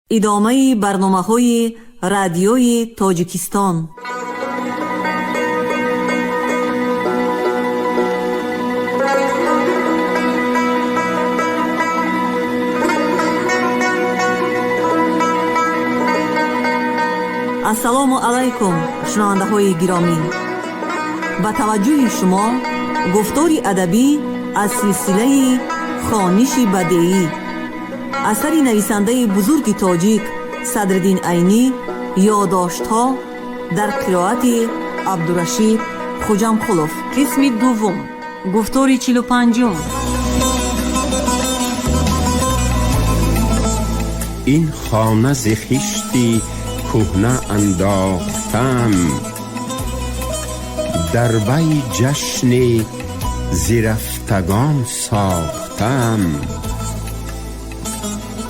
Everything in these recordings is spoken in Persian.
ادامه برنامه‌های رادیوی تاجیکستان. ассалому алайкум шунавандаҳои гиромӣ, ба таваҷҷӯҳи шумо гуфтори адабӣ аз силсилаи хониши бадеӣ асари нависандаи бузурги тоҷик Садриддин Айнӣ, ёддоштҳо дар қироати Абдурашид Хуҷамқулов. қисми дуввум, гуфтори 45. این خانه ز خشتی کهنه انداختم، در وی جشن زرفتگان ساختم،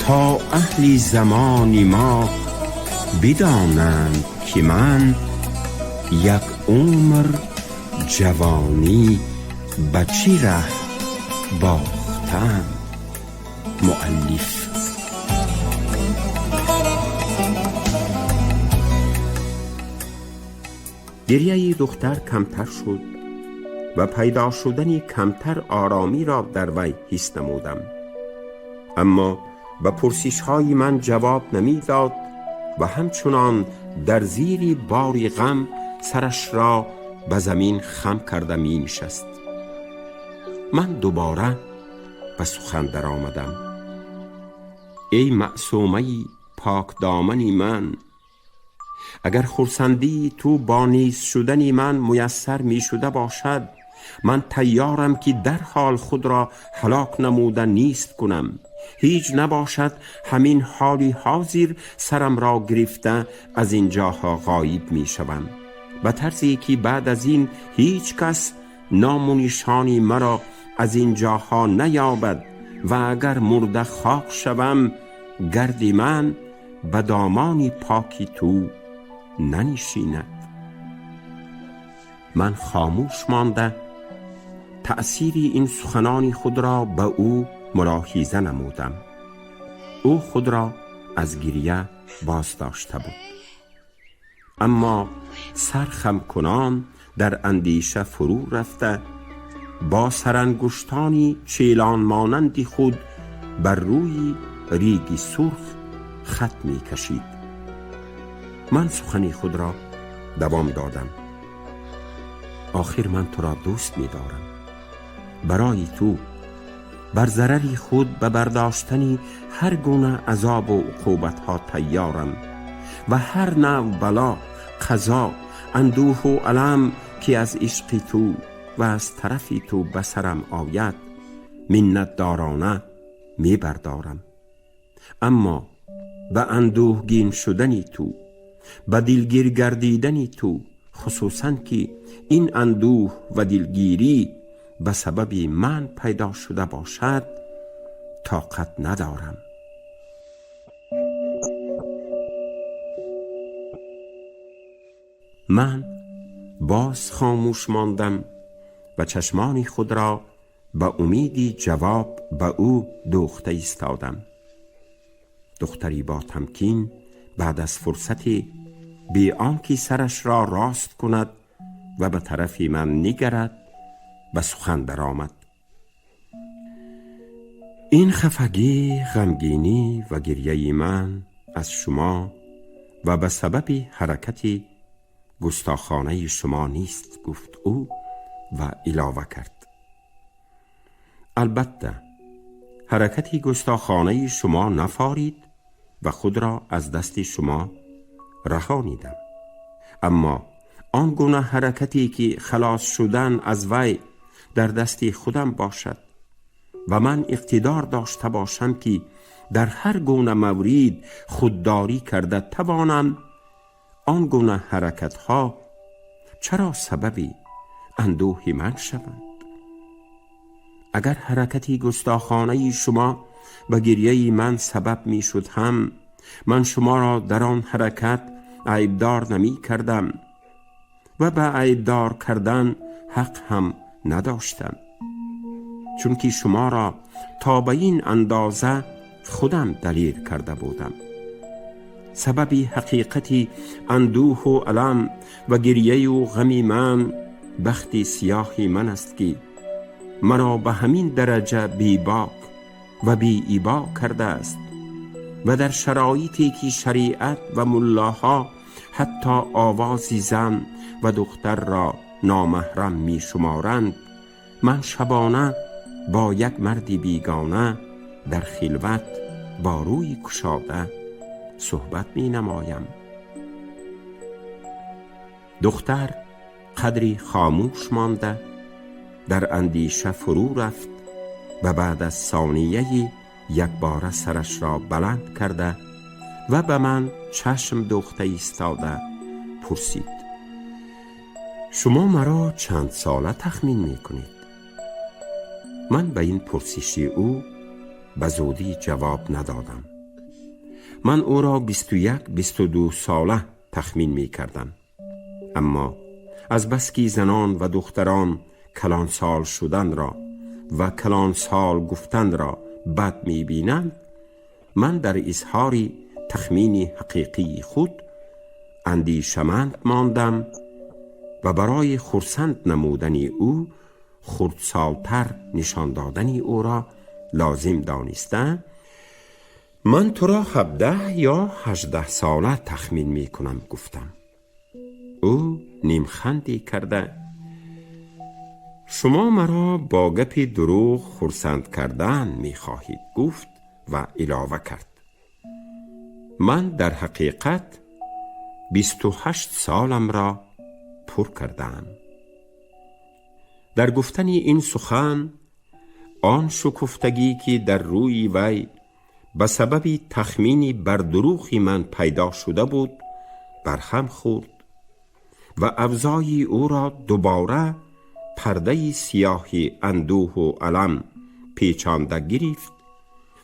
تا اهل زمان ما بدانند که من یک عمر جوانی به چه ره باختم. مؤلف. گریه دختر کمتر شد و پیدا شدن کمتر آرامی را در وی حس نمودم، اما به پرسش های من جواب نمی داد و همچنان در زیر بار غم سرش را به زمین خم کرده می نشست. من دوباره به سخن در آمدم. ای معصومه پاک دامنی من، اگر خرسندی تو با نیست شدنی من میسر می شده باشد، من تیارم که در حال خود را هلاک نموده نیست کنم. هیچ نباشد همین حالی حاضر سرم را گرفته از این جاها غایب می شوم، به طرزی که بعد از این هیچ کس نام و نشانی مرا از این جاها نیابد و اگر مرده خاک شوم گرد من به دامان پاکی تو ننشیند. من خاموش مانده تأثیر این سخنان خود را به او ملاحظه نمودم. او خود را از گریه باز داشته بود، اما سرخم کنان در اندیشه فرو رفته با سرانگشتانی چیلان مانند خود بر روی ریگ سرخ خط می کشید. من سخنی خود را دوام دادم. آخر من تو را دوست می دارم. برای تو بر ضرری خود به برداشتنی هر گونه عذاب و عقوبت ها تیارم و هر نوع بلا، قضا، اندوه و الم که از عشق تو و از طرف تو به سرم آید منت دارانه می بردارم. اما به اندوهگین شدنی تو، به دلگیر گردیدنی تو، خصوصاً که این اندوه و دلگیری به سبب من پیدا شده باشد، طاقت ندارم. من باز خاموش ماندم و چشمان خود را به امیدی جواب به او دوخته ایستادم. دختری با تمکین بعد از فرصتی بی آنکه سرش را راست کند و به طرف من نگرد به سخن درآمد. این خفگی، غمگینی و گریه من از شما و به سبب حرکت گستاخانه شما نیست، گفت او و علاوه کرد. البته حرکتی گستاخانه شما نفارید و خود را از دست شما رهانیدم، اما آن گونه حرکتی که خلاص شدن از وی در دست خودم باشد و من اقتدار داشته باشم که در هر گونه مورد خودداری کرده توانم، آن گونه حرکت ها چرا سبب اندوه من شوند؟ اگر حرکتی گستاخانه شما به گریه من سبب می شد هم، من شما را در آن حرکت عیبدار نمی کردم و به عیبدار کردن حق هم نداشتم، چون که شما را تا به این اندازه خودم دلیر کرده بودم سببی حقیقتی اندوه و علم و گریه و غمی من بخت سیاهی من است که مرا به همین درجه بی باک و بی ایبا کرده است و در شرایطی که شریعت و ملاها حتی آوازی زن و دختر را نامحرم می شمارند، من شبانه با یک مردی بیگانه در خلوت با روی گشاده صحبت می نمایم. دختر قدری خاموش مانده در اندیشه فرو رفت و بعد از ثانیه‌ای یک بار سرش را بلند کرده و به من چشم دوخته ایستاده پرسید: شما مرا چند ساله تخمین می کنید؟ من به این پرسش او به زودی جواب ندادم. من او را 21-22 ساله تخمین می کردم، اما از بس که زنان و دختران کلان سال شدن را و کلان سال گفتن را بد می بینند، من در اظهار تخمین حقیقی خود اندیشمند ماندم و برای خرسند نمودن او خردسالتر نشان دادن او را لازم دانستم. من تو را 17 یا 18 ساله تخمین می کنم گفتم. او نیمخندی کرده: شما مرا با گپ دروغ خرسند کردن می خواهید گفت و علاوه کرد: من در حقیقت 28 سالم را پر کردم. در گفتن این سخن آن شکفتگی که در روی وی به سبب تخمینی بر دروغی من پیدا شده بود برهم خورد و افزای او را دوباره پرده سیاهی اندوه و علم پیچانده گرفت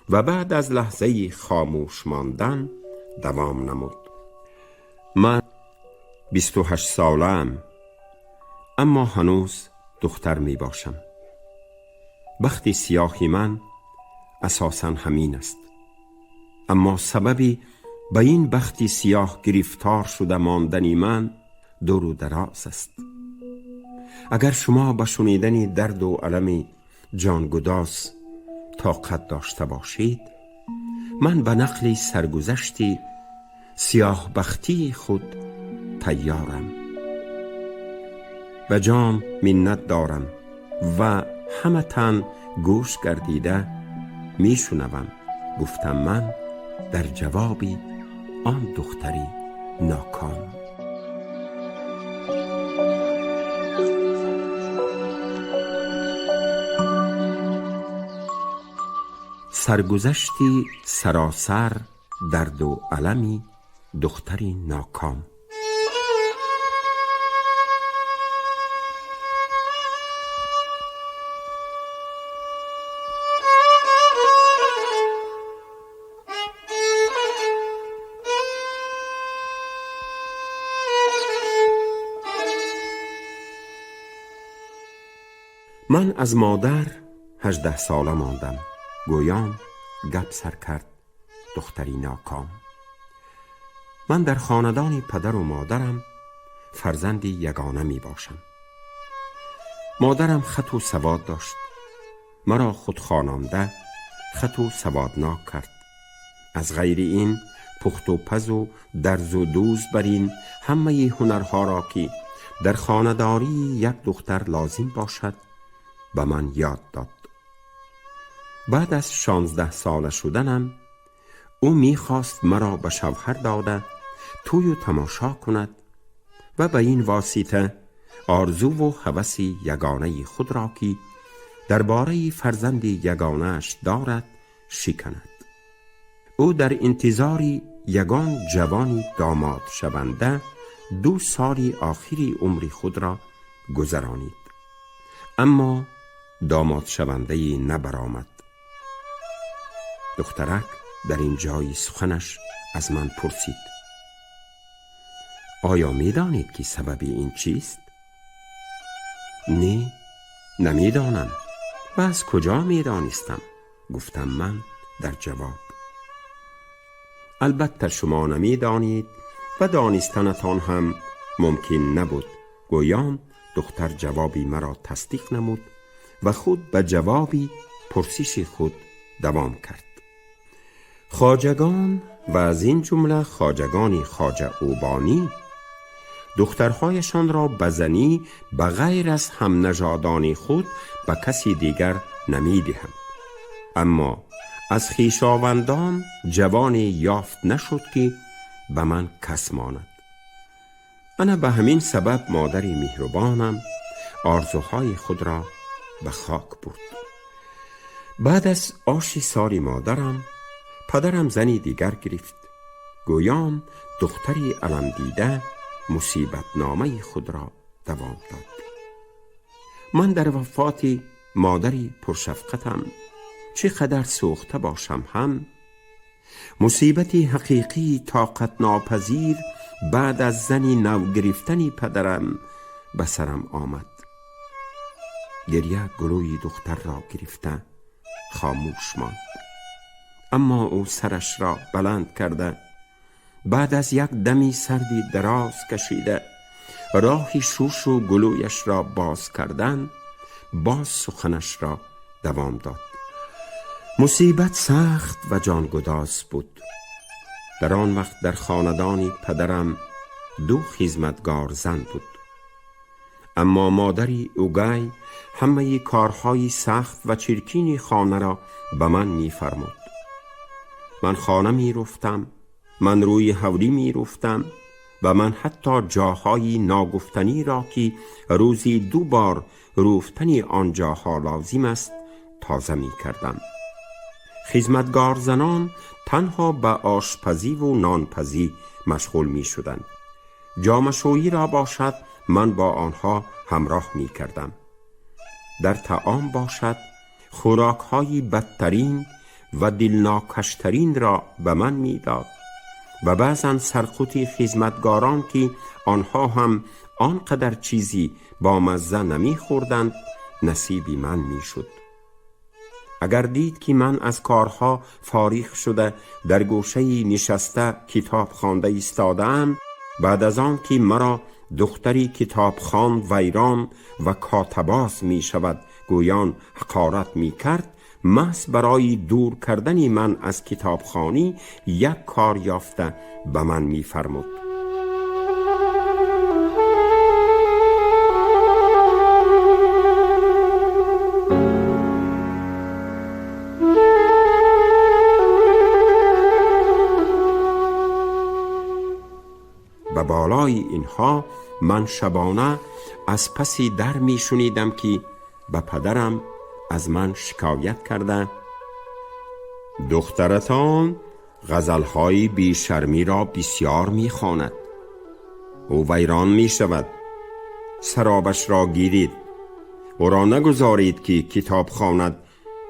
و بعد از لحظه خاموش ماندن دوام نمود: من 28 سالم، اما هنوز دختر می باشم. بخت سیاهی من اساساً همین است، اما سببی به این بخت سیاه گرفتار شده ماندنی من دور و دراز است. اگر شما به شنیدن درد و علم جانگداز طاقت داشته باشید، من به نقل سرگذشتی سیاه بختی خود تیارم. به جان منت دارم و همه تن گوش گردیده می شنوم گفتم من در جواب آن دختری ناکام. سرگذشتی سراسر درد و علمی دختری ناکام. من از مادر 18 ساله ماندم. گویان گپ سر کرد دختری ناکام. من در خاندان پدر و مادرم فرزندی یگانه می باشم. مادرم خط و سواد داشت. مرا خود خواننده خط و سوادناک کرد. از غیر این پخت و پز و درز و دوز بر این همه هنرها را که در خانه‌داری یک دختر لازم باشد به من یاد داد. بعد از 16 ساله شدنم او می‌خواست مرا به شوهر داده توی و تماشا کند و به این واسطه آرزو و هوس یگانه خود را که درباره فرزند یگانه‌اش دارد شکند. او در انتظار یگان جوانی داماد شونده 2 سال آخری عمر خود را گذرانید، اما داماد شونده نبرآمد. دخترک در این جای سخنش از من پرسید: آیا می دانید که سبب این چیست؟ نه، نمی دانم. و از کجا می دانستم؟ گفتم من در جواب. البته شما نمی دانید و دانستنتان هم ممکن نبود. گویان دختر جوابی مرا تصدیق نمود و خود به جوابی پرسش خود دوام کرد. خواجگان و از این جمله خواجگان خواجه اوبانی دخترهایشان را به زنی به غیر از هم نژادان خود به کسی دیگر نمی دهند. اما از خویشاوندان جوانی یافت نشد که به من کس ماند. انا به همین سبب مادری مهربانم آرزوهای خود را به خاک برد. بعد از آشی سال مادرم پدرم زنی دیگر گرفت. گویان دختری علم دیده مصیبت نامه خود را دوام داد. من در وفات مادری پرشفقتم چقدر سوخته باشم هم مصیبتی حقیقی طاقت ناپذیر بعد از زنی نو گرفتنی پدرم به سرم آمد. گریه گلوی دختر را گرفته خاموش ماند. اما او سرش را بلند کرده بعد از یک دمی سردی دراز کشیده راهی شوش و گلویش را باز کردن باز سخنش را دوام داد. مصیبت سخت و جانگداز بود. در آن وقت در خاندان پدرم 2 خدمتگار زن بود. اما مادری اوگای همه کارهای سخت و چرکین خانه را به من می فرمود. من خانه می رفتم، من روی حولی می رفتم و من حتی جاهای ناگفتنی را که روزی 2 بار رفتنی آن جاها لازم است تازه می کردم. خدمتگار زنان تنها به آشپزی و نانپزی مشغول می شدند. جامه‌شویی را باشد من با آنها همراه می کردم. در طعام باشد خوراک‌های بدترین و دلناکشترین را به من می داد و بعضا سرخوتی خدمتگاران که آنها هم آنقدر چیزی با مزه نمی خوردند نصیبی من می شد. اگر دید که من از کارها فارغ شده در گوشه نشسته کتاب خوانده ایستاده‌ام، بعد از آن که مرا دختری کتاب خواند ویران و کاتباز می شود گویان حقارت می کرد، محض برای دور کردن من از کتابخوانی یک کار یافته به من می فرمود. به بالای اینها من شبانه از پسی در می شنیدم که به پدرم از من شکایت کرده دخترتان غزلهای بیشرمی را بسیار می خواند. او ویران می شود. سرابش را گیرید. او را نگذارید که کتاب خواند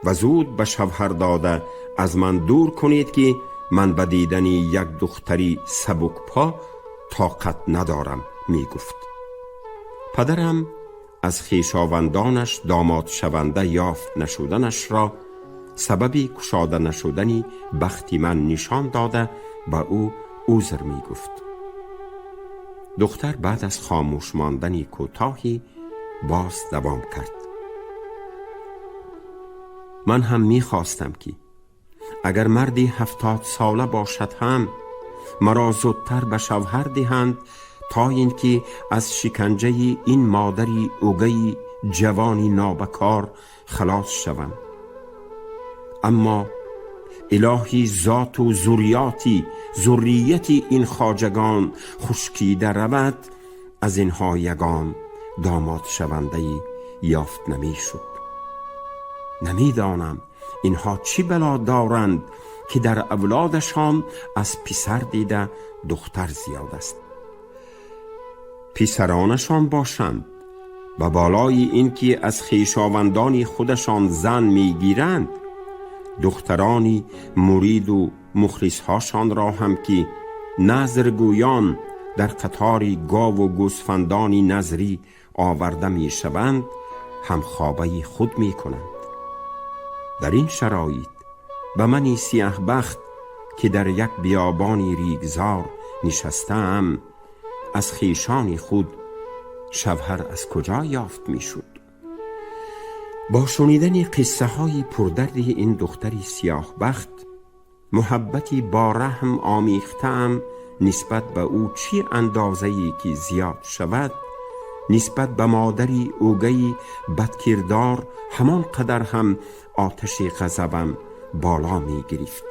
و زود به شوهر داده از من دور کنید که من به دیدن یک دختری سبک پا طاقت ندارم می گفت. پدرم از خویشاوندانش داماد شونده یافت نشدنش را سببی کشاده نشدنی بخت من نشان داده به او عذر می گفت. دختر بعد از خاموش ماندنی کوتاهی باز دوام کرد. من هم می خواستم که اگر مردی 70 ساله باشد هم مرا زودتر به شوهر دهند تا اینکه از شکنجه این مادری اوگی جوانی نابکار خلاص شوم. اما الهی ذات و ذریتی این خواجگان خشکیده رود، از اینها یگان داماد شونده‌ای یافت نمی شد. نمیدانم اینها چی بلا دارند که در اولادشان از پسر دیده دختر زیاد است. پسرانشان باشند و بالای این که از خویشاوندان خودشان زن میگیرند، دخترانی مرید و مخلصهاشان را هم که نظرگویان در قطار گاو و گوسفندانی نظری آورده می شوند هم خوابه خود می کنند. در این شرایط به منی سیاه بخت که در یک بیابانی ریگزار نشستم، از خویشان خود شوهر از کجا یافت میشد؟ با شنیدن قصه های پردرد این دختری سیاه بخت، محبتی با رحم آمیختم نسبت به او چی اندازه‌ای که زیاد شود، نسبت به مادری اوگهی بدکردار همان قدر هم آتش غضبم بالا می گرفت.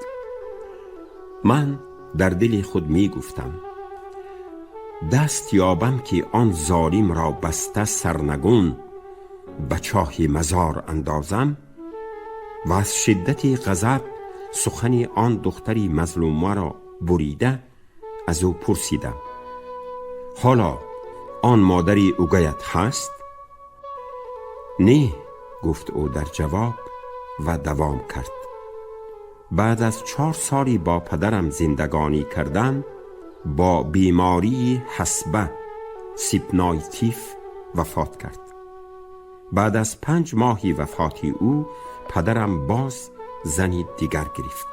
من در دل خود می گفتم دست یابم که آن ظالم را بسته سرنگون به چاه مزار اندازم و از شدت غضب سخن آن دختری مظلومه را بریده از او پرسیدم حالا آن مادری اوگیت هست؟ نه، گفت او در جواب و دوام کرد. بعد از 4 سالی با پدرم زندگانی کردم، با بیماری حصبه سیپنایتیف وفات کرد. بعد از 5 ماهی وفات او پدرم باز زنی دیگر گرفت،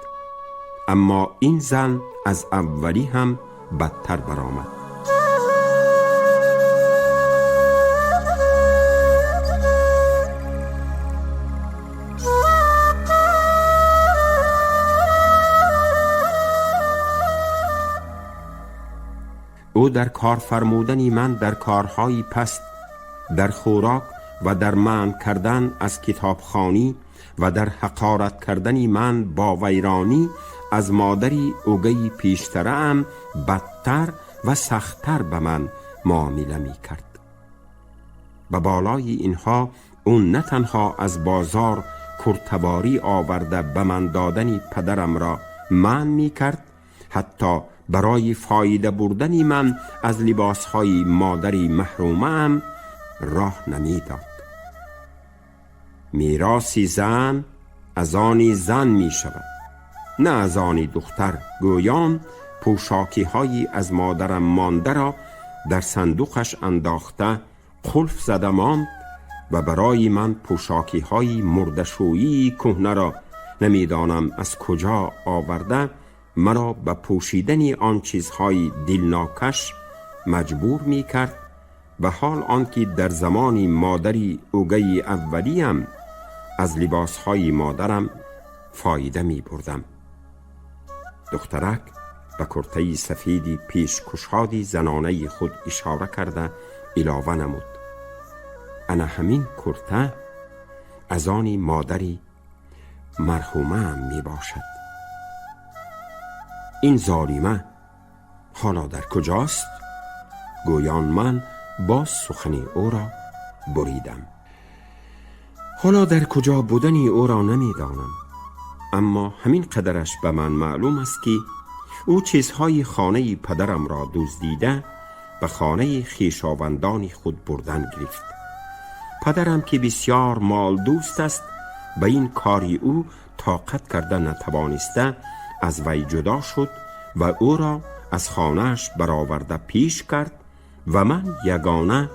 اما این زن از اولی هم بدتر برآمد. او در کار فرمودنی من در کارهای پست، در خوراک و در منع کردن از کتابخوانی و در حقارت کردنی من با ویرانی از مادری اوگهی پیشتره ام بدتر و سختتر به من معامله می کرد. به بالای اینها اون نه تنها از بازار کرتواری آورده به من دادنی پدرم را منع می کرد، حتی برای فایده بردنی من از لباسهای مادری محرومه ام راه نمی داد. میراثی زن از آنی زن می شود، نه از آنی دختر. گویان پوشاکی هایی از مادرم مانده را در صندوقش انداخته قلف زده ماند و برای من پوشاکی های مردشویی کهنه را نمیدانم از کجا آورده مرا به پوشیدن آن چیزهای دلناکش مجبور می کرد، و حال آنکه در زمانی مادری اوگهی اولیم از لباسهای مادرم فایده می بردم. دخترک به کرته سفیدی پیش کشادی زنانه خود اشاره کرده علاوه نمود انا همین کرته از آنی مادری مرحومه هم می باشد. این ظالمه حالا در کجاست؟ گویان من باز سخن او را بریدم. حالا در کجا بودنی او را نمیدانم، اما همین قدرش به من معلوم است که او چیزهای خانه پدرم را دزدیده به خانه خویشاوندان خود بردن گرفت. پدرم که بسیار مال دوست است به این کاری او طاقت کرده نتوانسته از وی جدا شد و او را از خانهش برآورده پیش کرد و من یگانه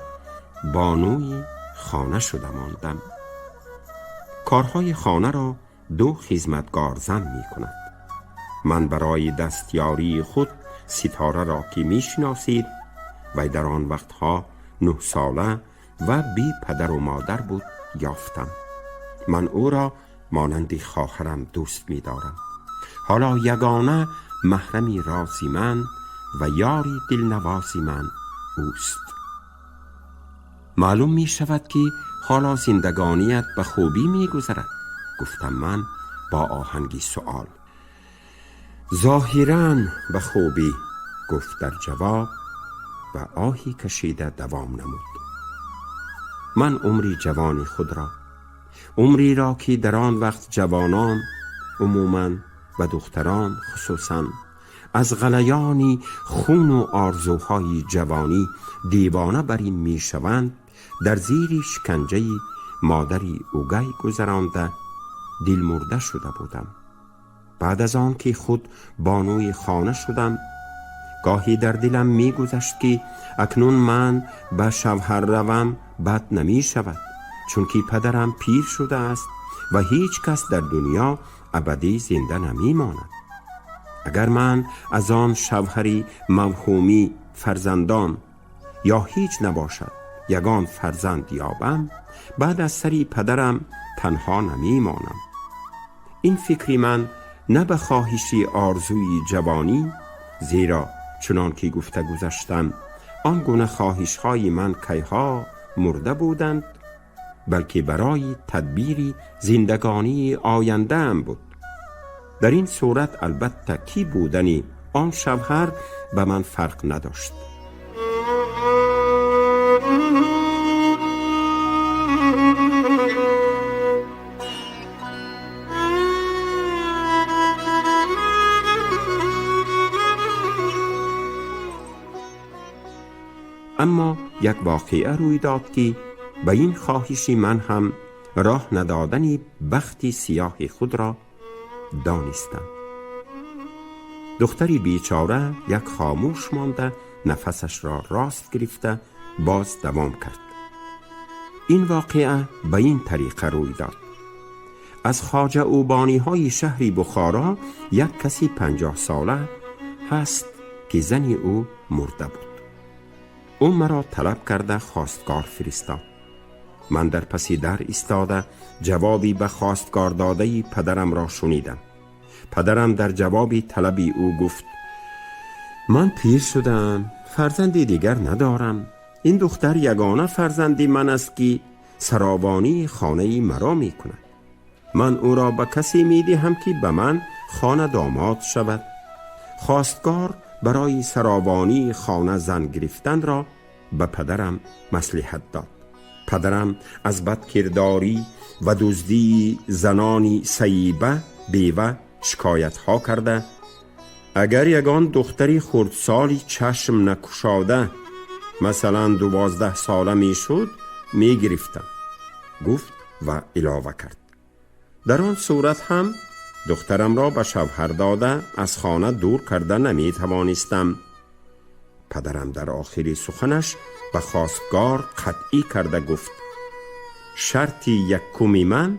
بانوی خانه شده ماندم. کارهای خانه را 2 خدمتگار زن می کند. من برای دستیاری خود ستاره را که می شناسید و در آن وقتها 9 ساله و بی پدر و مادر بود یافتم. من او را مانند خواهرم دوست می دارم. حالا یگانه محرمی رازی من و یاری دلنوازی من اوست. معلوم می شود که حالا زندگانیت به خوبی می گذرد؟ گفتم من با آهنگی سؤال. ظاهراً به خوبی، گفت در جواب و آهی کشیده دوام نمود. من عمری جوانی خود را، عمری را که در آن وقت جوانان عموماً و دختران خصوصاً از غلیانی خون و آرزوهای جوانی دیوانه برین می شوند، در زیر شکنجه مادری اوگی گذرانده دل مرده شده بودم. بعد از آن که خود بانوی خانه شدم، گاهی در دلم می گذشت که اکنون من به شوهر روم بد نمی شود، چون که پدرم پیر شده است و هیچ کس در دنیا ابدی زنده نمی ماند. اگر من از آن شوهری موهومی فرزندان یا هیچ نباشد یگان فرزند یابم، بعد از سری پدرم تنها نمی مانم. این فکری من نه به خواهشی آرزوی جوانی، زیرا چنان که گفته گذشتم آن گونه خواهش های من کیها مرده بودند، بلکه برای تدبیری زندگانی آینده ام بود. در این صورت البته کی بودنی آن شوهر به من فرق نداشت. اما یک واقعه روی داد که به این خواهشی من هم راه ندادنی بختی سیاه خود را دانستم. دختری بیچاره یک خاموش مانده نفسش را راست گرفته باز دوام کرد. این واقعه به این طریقه روی داد. از خواجه اوبانی های شهری بخارا یک کسی 50 ساله هست که زنی او مرده بود. او مرا طلب کرده خواستگار فرستاد. من در پسی در ایستاده جوابی به خواستگار داده پدرم را شنیدم. پدرم در جوابی طلبی او گفت: من پیر شدم، فرزندی دیگر ندارم. این دختر یگانه فرزندی من است که سراوانی خانه مرا می کند. من او را به کسی می دهم که به من خانه داماد شود. خواستگار برای سراوانی خانه زن گرفتن را به پدرم مصلحت داد. پدرم از بدکرداری و دزدی زنانی سیبه بیوه شکایت ها کرده، اگر یگان دختری خردسالی چشم نکشاده مثلا 12 ساله می شد می گرفتم، گفت و علاوه کرد. در آن صورت هم دخترم را به شوهر داده از خانه دور کرده نمی توانستم. پدرم در آخر سخنش به خواستگار قطعی کرده گفت: شرطی یکمی من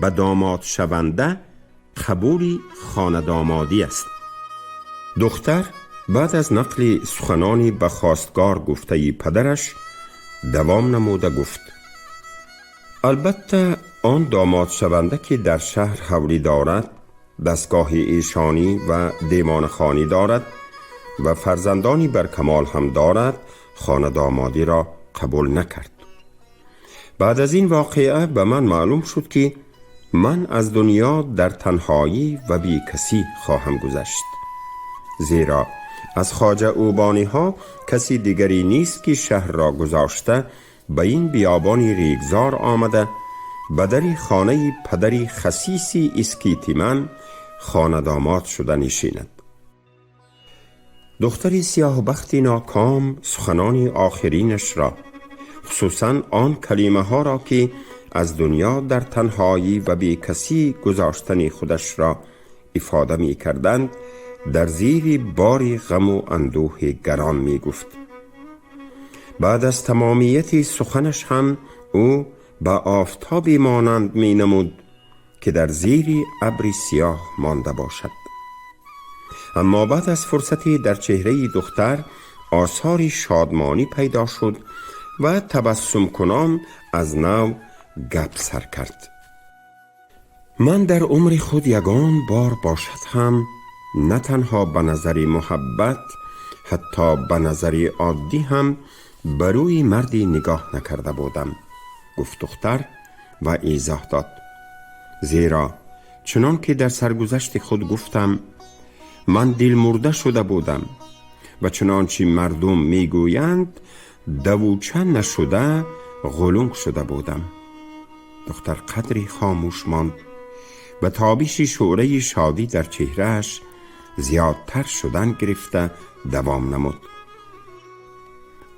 به داماد شونده قبول خانه دامادی است. دختر بعد از نقل سخنانی به خواستگار گفته پدرش دوام نموده گفت: البته آن داماد شونده که در شهر حولی دارد، دستگاه ایشانی و دیوان خانی دارد و فرزندانی بر کمال هم دارد، خانه دامادی را قبول نکرد. بعد از این واقعه به من معلوم شد که من از دنیا در تنهایی و بی کسی خواهم گذشت، زیرا از خواجه اوبانی ها کسی دیگری نیست که شهر را گذاشته به این بیابانی ریگزار آمده به در خانه پدری خسیسی اسکیتی من خانه داماد شده نشیند. دختری سیاه بختی ناکام سخنانی آخرینش را، خصوصا آن کلمه ها را که از دنیا در تنهایی و بی کسی گذاشتن خودش را افاده می کردند، در زیر باری غم و اندوه گران می گفت. بعد از تمامیت سخنش هم او به آفتابی مانند می نمود که در زیر ابری سیاه مانده باشد. اما بعد از فرصتی در چهره دختر آثاری شادمانی پیدا شد و تبسم کنان از نو گپ سر کرد. من در عمر خود یگان بار باشد هم نه تنها به نظر محبت، حتی به نظر عادی هم بروی مردی نگاه نکرده بودم، گفت دختر و ایضاح داد. زیرا چنان که در سرگذشت خود گفتم من دل مرده شده بودم و چنانچه مردم میگویند دووچه نشده غلونگ شده بودم. دختر قدری خاموش ماند و تابش شعله شادی در چهرهش زیادتر شدن گرفته دوام نمود.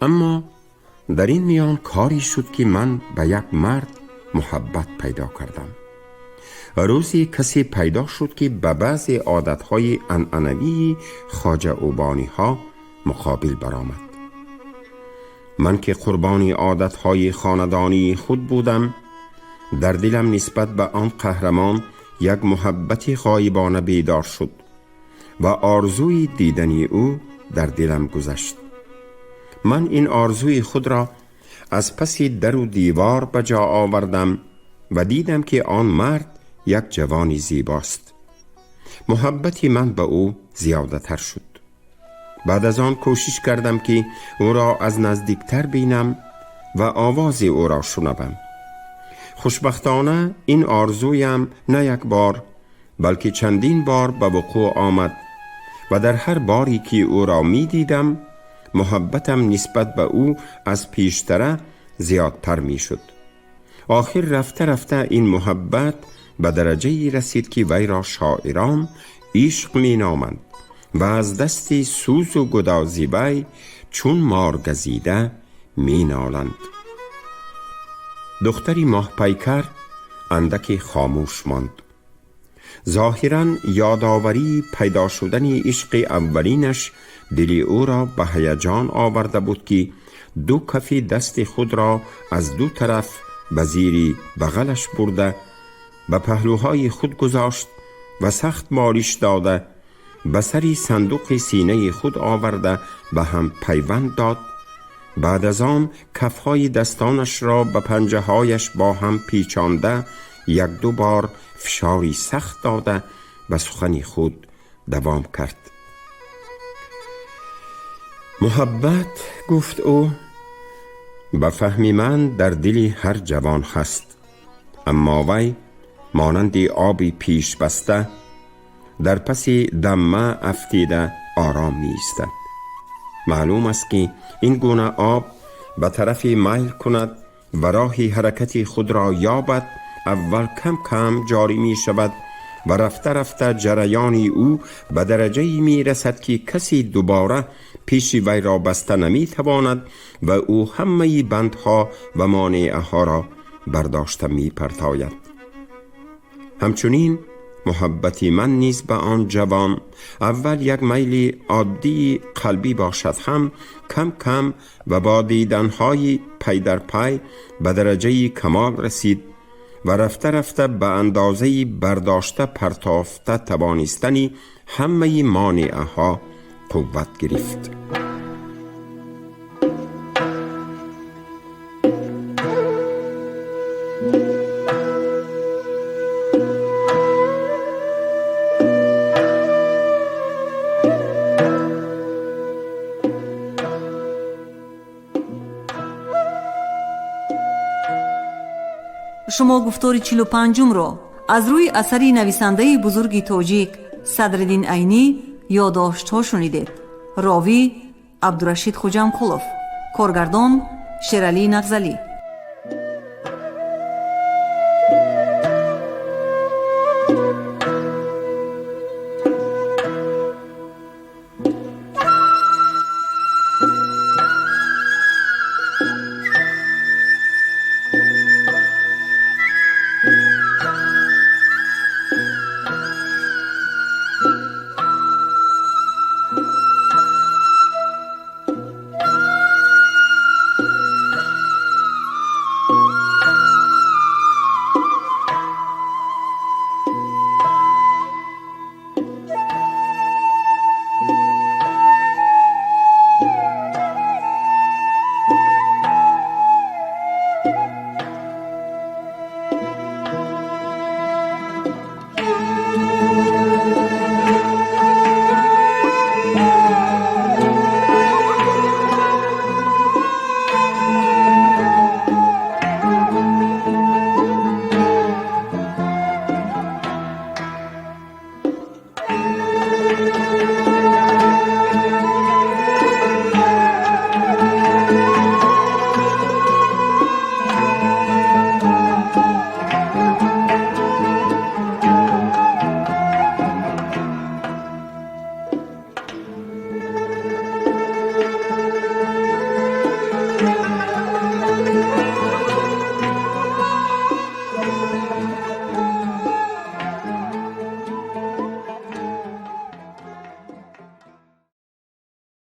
اما در این میان کاری شد که من به یک مرد محبت پیدا کردم. روزی کسی پیدا شد که به بعضی عادتهای عنعنوی خواجه اوبانی ها مقابل برآمد. من که قربانی عادتهای خاندانی خود بودم، در دلم نسبت به آن قهرمان یک محبت غایبانه بیدار شد و آرزوی دیدنی او در دلم گذشت. من این آرزوی خود را از پس در و دیوار به جا آوردم و دیدم که آن مرد یک جوانی زیباست. محبتی من به او زیاده تر شد. بعد از آن کوشش کردم که او را از نزدیکتر بینم و آواز او را شنوم. خوشبختانه این آرزویم نه یک بار بلکه چندین بار به وقوع آمد و در هر باری که او را می دیدم محبتم نسبت به او از پیشتره زیادتر می شد. آخر رفته رفته این محبت به درجه‌ای رسید که وی را شاعران عشق می نامند و از دست سوز و گدازی وی چون مار گزیده می نالند. دختری ماه پیکر اندکی خاموش ماند. ظاهراً یادآوری پیدا شدن عشق اولینش دل او را به هیجان آورده بود که دو کف دست خود را از دو طرف به زیر بغلش برده به پهلوهای خود گذاشت و سخت مالش داده به سری صندوق سینه خود آورده به هم پیوند داد. بعد از آن کفهای دستانش را به پنجه هایش با هم پیچانده یک دو بار فشاری سخت داده به سخن خود دوام کرد. محبت، گفت او، به فهم من در دل هر جوان هست، اما وی مانند آبی پیش بسته در پس دمه افتیده آرام می ایستد. معلوم است که این گونه آب به طرف میل کند و راهی حرکت خود را یابد، اول کم کم جاری می شود و رفته رفته جریان او به درجه‌ای می رسد که کسی دوباره پیش وی را بسته نمی تواند و او همه بندها و مانعها را برداشته می پرتاید. همچنین محبتی من نیز به آن جوان اول یک میل عادی قلبی باشد هم کم کم و با دیدنهای پی در پی به درجه کمال رسید و رفته رفته به اندازه برداشته پرتافته توانستنی همه مانعها قوت گرفت. شما گفتار 45 رو از روی اثری نویسنده بزرگ تاجیک صدرالدین عینی یادداشت‌ها شنیدید. راوی عبدالرشید خوجامقلوف، کارگردان شیرعلی نغزلی.